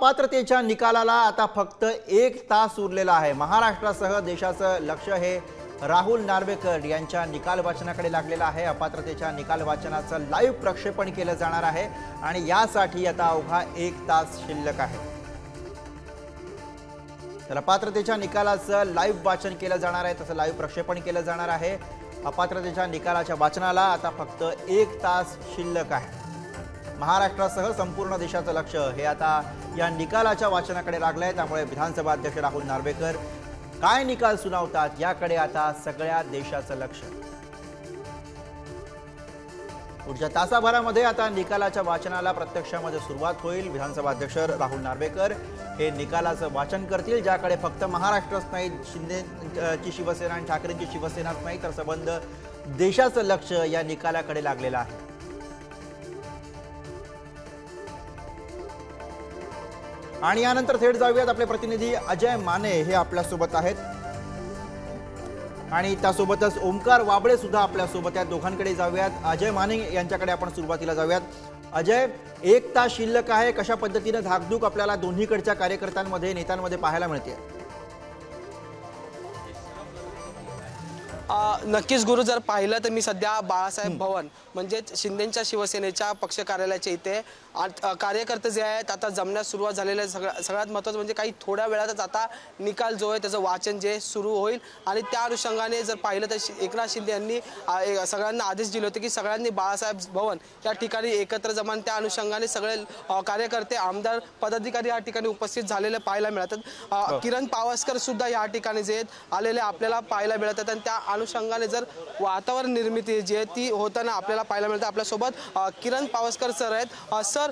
अपात्रतेच्या निकालाला आता फक्त 1 तास उरलेला आहे। महाराष्ट्रासह देशाचं लक्ष हे राहुल नार्वेकर यांच्या निकाल वाचनाकडे लागलेलं आहे। अपात्रतेच्या निकाल वाचनाचं लाईव्ह प्रक्षेपण केलं जाणार आहे आणि यासाठी आता अवघा 1 तास शिल्लक आहे। तर अपात्रतेच्या निकालाचं लाईव्ह वाचन केलं जाणार आहे, तसं लाईव्ह प्रक्षेपण केलं जाणार आहे। अपात्रतेच्या निकालाच्या वाचनाला आता फक्त 1 तास शिल्लक आहे। महाराष्ट्रासह संपूर्ण देशाचं लक्ष हे आता या निकालाच्या वाचनाकडे लागलंय। त्यामुळे विधानसभा अध्यक्ष राहुल नार्वेकर काय निकाल सुनावतात याकडे आता सगळ्या देशाचं लक्ष। पुढच्या तासाभरामध्ये आता निकालाच्या वाचनाला प्रत्यक्षामध्ये सुरुवात होईल। विधानसभा अध्यक्ष राहुल नार्वेकर हे निकालाचं वाचन करतील, ज्याकडे फक्त महाराष्ट्रच नाही, शिंदेची शिवसेना आणि ठाकरेंची शिवसेनाच नाही, तर संबंध देशाचं लक्ष या निकालाकडे लागलेलं आहे। आणि यानंतर थेट जाऊयात, आपले प्रतिनिधी अजय माने हे आपल्या सोबत आहेत आणि त्यासोबतच ओमकार वाबळे सुद्धा आपल्या सोबत आहेत। दोघांकडे जाऊयात। अजय माने यांच्याकडे आपण सुरुवातीला जाऊयात। अजय, 1 तास शिल्लक आहे, कशा पद्धतीने धाकधूक आपल्याला दोन्हीकडच्या कार्यकर्त्यांमध्ये नेत्यांमध्ये पाहायला मिळते? नक्कीच गुरु, जर पाहिलं तर मी सध्या बाळासाहेब भवन म्हणजे शिंदेच्या शिवसेनेच्या पक्ष कार्यालयाच्या इथे कार्यकर्ते जे आहेत आता जमण्यास सुरुवात झालेली आहे। सगळ्यात महत्त्वाचं म्हणजे काही थोड्या वेळातच आता निकाल जो आहे त्याचं वाचन जे सुरू होईल आणि त्या अनुषंगाने जर पाहिलं तर एकनाथ शिंदे यांनी सगळ्यांना आदेश दिले होते की सगळ्यांनी बाळासाहेब भवन या ठिकाणी एकत्र जमा। त्या अनुषंगाने सगळे कार्यकर्ते, आमदार, पदाधिकारी या ठिकाणी उपस्थित झालेले पाहायला मिळतात। किरण पावसकर सुद्धा या ठिकाणी जे आलेले आपल्याला पाहायला मिळतात आणि त्या अनुषंगाने जर वातावरण निर्मिती जी आहे ती होताना आपल्याला पाहायला मिळते। आपल्यासोबत किरण पावसकर सर आहेत। सर,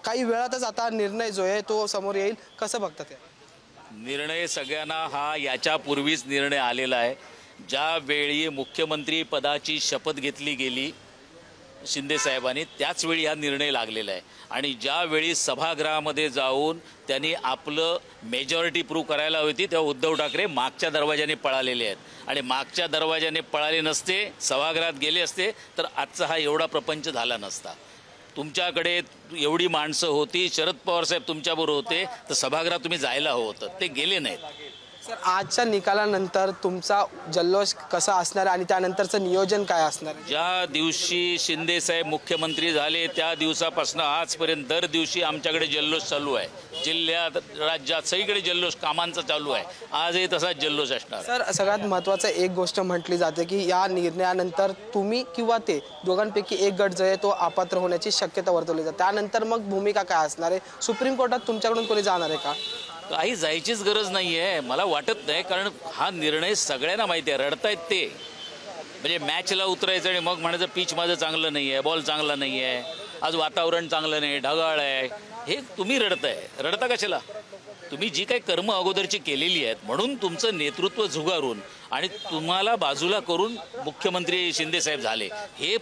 काही वेळातच आता निर्णय जो आहे तो समोर येईल, कसं बघतात? निर्णय सगळ्यांना हा याच्यापूर्वीच निर्णय आलेला आहे। ज्यावेळी मुख्यमंत्री पदाची शपथ घेतली गेली शिंदे साहेबांनी, त्याच वेळी हा निर्णय लागलेला आहे आणि ज्यावेळी सभागृहामध्ये जाऊन त्यांनी आपलं मेजॉरिटी प्रूव्ह करायला होती तेव्हा उद्धव ठाकरे मागच्या दरवाजाने पळालेले आहेत आणि मागच्या दरवाजाने पळाले नसते, सभागृहात गेले असते तर आजचा हा एवढा प्रपंच झाला नसता। तुमच्याकडे एवढी माणसं होती, शरद पवार साहेब तुमच्याबरोबर होते, तर सभागृहात तुम्ही जायला हवं होतं, ते गेले नाहीत। सर, आजच्या निकालानंतर तुमचा जल्लोष कसा असणार आणि त्यानंतरचं नियोजन काय असणार? ज्या दिवशी शिंदे साहेब मुख्यमंत्री झाले त्या दिवसापासून आजपर्यंत दर दिवशी आमच्याकडे जल्लोष चालू आहे। जिल्ह्यात, राज्यात सगळीकडे जल्लोष कामांचा चालू आहे। आजही तसाच जल्लोष असणार। सर, सगळ्यात महत्त्वाचं एक गोष्ट म्हटली जाते की या निर्णयानंतर तुम्ही किंवा ते दोघांपैकी एक गट जो आहे तो अपात्र होण्याची शक्यता वर्तवली जाते। त्यानंतर मग भूमिका काय असणार आहे? सुप्रीम कोर्टात तुमच्याकडून कोणी जाणार आहे का? काही जायचीच गरज नाही आहे, मला वाटत नाही, कारण हा निर्णय सगळ्यांना माहिती आहे। रडतायत ते, म्हणजे मॅचला उतरायचं आणि मग म्हणायचं पिच माझं चांगलं नाही आहे, बॉल चांगला नाही आहे, आज वातावरण चांगलं नाही, ढगाळ आहे, हे तुम्ही रडताय। रडता कशाला? तुम्ही जी काही कर्म अगोदरची केलेली आहेत म्हणून तुमचं नेतृत्व झुगारून आणि तुम्हाला बाजूला करून मुख्यमंत्री शिंदे साहेब झाले, हे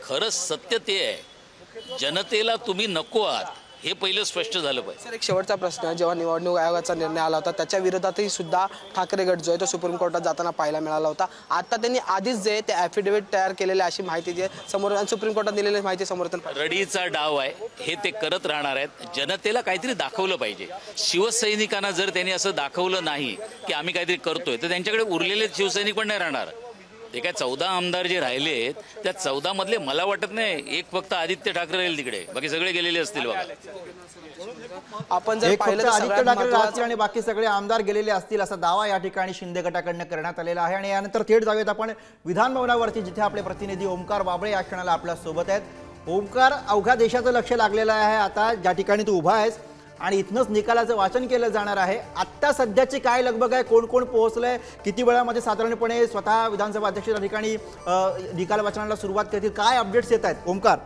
खरंच सत्य ते आहे। जनतेला तुम्ही नको आहात हे पहिलं स्पष्ट झालं पाहिजे। सर, एक शेवटचा प्रश्न, जेव्हा निवडणूक आयोगाचा निर्णय आला होता त्याच्या विरोधातही सुद्धा ठाकरे गट जो आहे तो सुप्रीम कोर्टात जाताना पाहायला मिळाला होता। आता त्यांनी आधीच जे ते ॲफिडेव्हिट तयार केलेले अशी माहिती जी आहे समोर सुप्रीम कोर्टात दिलेली माहिती समर्थन रडीचा डाव आहे, हे ते करत राहणार आहेत। जनतेला काहीतरी दाखवलं पाहिजे। शिवसैनिकांना जर त्यांनी असं दाखवलं नाही की आम्ही काहीतरी करतोय, तर त्यांच्याकडे उरलेले शिवसैनिक पण नाही राहणार। ते काय 14 आमदार जे राहिलेत त्या 14 मधले मला वाटत नाही एक फक्त आदित्य ठाकरे राहील तिकडे, बाकी सगळे गेलेले असतील बघा। आपण जर पाहिलं तर आदित्य ठाकरे राहतील आणि बाकी सगळे आमदार गेलेले असतील असा दावा या ठिकाणी शिंदे गटाकडनं करण्यात आलेला आहे। आणि यानंतर थेट जाऊयात आपण विधान भवनावरती, जिथे आपले प्रतिनिधी ओमकार वाबळे या क्षणाला आपल्या सोबत आहेत। ओमकार, अवघ्या देशाचं लक्ष लागलेलं आहे आता ज्या ठिकाणी तू उभा आहेस आणि इथनंच निकालाचं वाचन केलं जाणार आहे। आत्ता सध्याची काय लगबग आहे? कोण कोण पोहोचलंय? किती वेळामध्ये साधारणपणे स्वतः विधानसभा अध्यक्ष या ठिकाणी निकाल वाचनाला सुरुवात करतील? काय अपडेट्स येत आहेत ओमकार?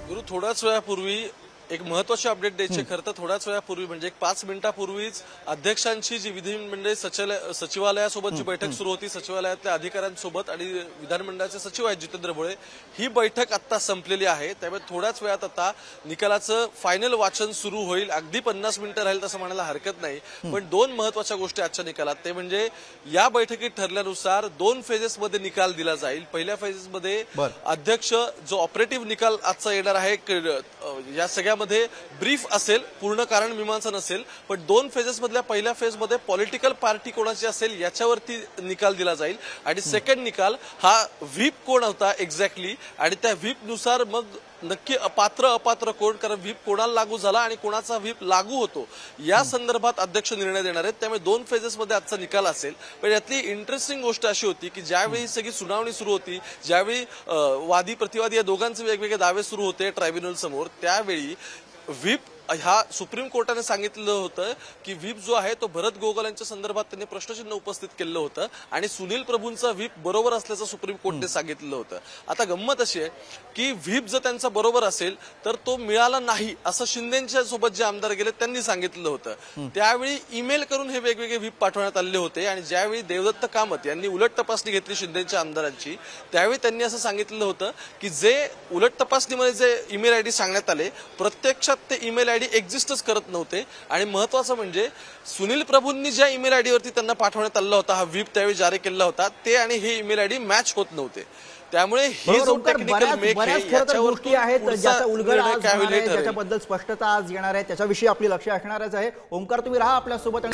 गुरु, थोड्याच वेळापूर्वी एक महत्वाची अपडेट द्यायची खरं तर थोड्याच वेळापूर्वी म्हणजे एक 5 मिनिटापूर्वीच अध्यक्षांची जी विधिमंडळ सचिवालयासोबत जी बैठक सुरू होती सचिवालयातल्या अधिकाऱ्यांसोबत आणि विधानमंडळाचे सचिव आहेत जितेंद्र भोळे, ही बैठक आता संपलेली आहे. त्यामुळे थोड्याच वेळात आता निकालाचं फायनल वाचन सुरू होईल. अगदी 50 मिनिटं राहील तसं म्हणायला हरकत नाही. पण 2 महत्वाच्या गोष्टी आजच्या निकालात, ते म्हणजे या बैठकीत ठरल्यानुसार 2 फेजेसमध्ये निकाल दिला जाईल. पहिल्या फेजेसमध्ये अध्यक्ष जो ऑपरेटिव्ह निकाल आजचा येणार आहे या सगळ्यामध्ये ब्रीफ असेल, पूर्ण कारण मीमांसा नसेल. पण 2 फेजेस मधल्या पहिल्या फेजमध्ये पॉलिटिकल पार्टी कोणाची असेल याच्यावरती निकाल दिला जाईल. आणि सेकंड निकाल हा व्हीप कोण होता एक्झॅक्टली आणि त्या व्हीपनुसार मग नक्की अपात्र अपात्र कोण, कारण व्हीप कोणाला लागू झाला आणि कोणाचा व्हीप लागू होतो या संदर्भात अध्यक्ष निर्णय देणार आहेत. त्यामुळे 2 फेजेसमध्ये आजचा निकाल असेल. पण यातली इंटरेस्टिंग गोष्ट अशी होती की ज्यावेळी सगळी सुनावणी सुरू होती, ज्यावेळी वादी प्रतिवादी या दोघांचे वेगवेगळे दावे सुरू होते ट्रायब्युनल समोर, त्यावेळी व्हीप ह्या सुप्रीम कोर्टाने सांगितलं होतं की व्हीप जो आहे तो भरत गोगोल यांच्या संदर्भात त्यांनी प्रश्नचिन्ह उपस्थित केलं होतं आणि सुनील प्रभूंचा व्हीप बरोबर असल्याचं सुप्रीम कोर्टाने सांगितलं होतं. आता गंमत अशी आहे की व्हीप जर त्यांचा बरोबर असेल तर तो मिळाला नाही असं शिंदेच्या सोबत जे आमदार गेले त्यांनी सांगितलं होतं. त्यावेळी ईमेल करून हे वेगवेगळे व्हीप पाठवण्यात आले होते आणि ज्यावेळी देवदत्त कामत यांनी उलट तपासणी घेतली शिंदेच्या आमदारांची, त्यावेळी त्यांनी असं सांगितलं होतं की जे उलट तपासणीमध्ये जे ईमेल आयडी सांगण्यात आले प्रत्यक्षात ते ईमेल आयडी एक्झिस्टच करत नव्हते. आणि महत्वाचं म्हणजे सुनील प्रभूंनी ज्या ईमेल आयडीवरती त्यांना पाठवण्यात आला होता हा व्हीप त्यावेळी जारी केला होता ते आणि हे ईमेल आयडी मॅच होत नव्हते. त्यामुळे ही जो टेक्निकल मेक आहे गोष्टी आहेत ज्याचा उलगडा आज होणार आहे, ज्याच्याबद्दल स्पष्टता आज येणार आहे, त्याच्याविषयी आपली लक्ष असणारच आहे. ओमकार, तुम्ही राहा आपल्या सोबत.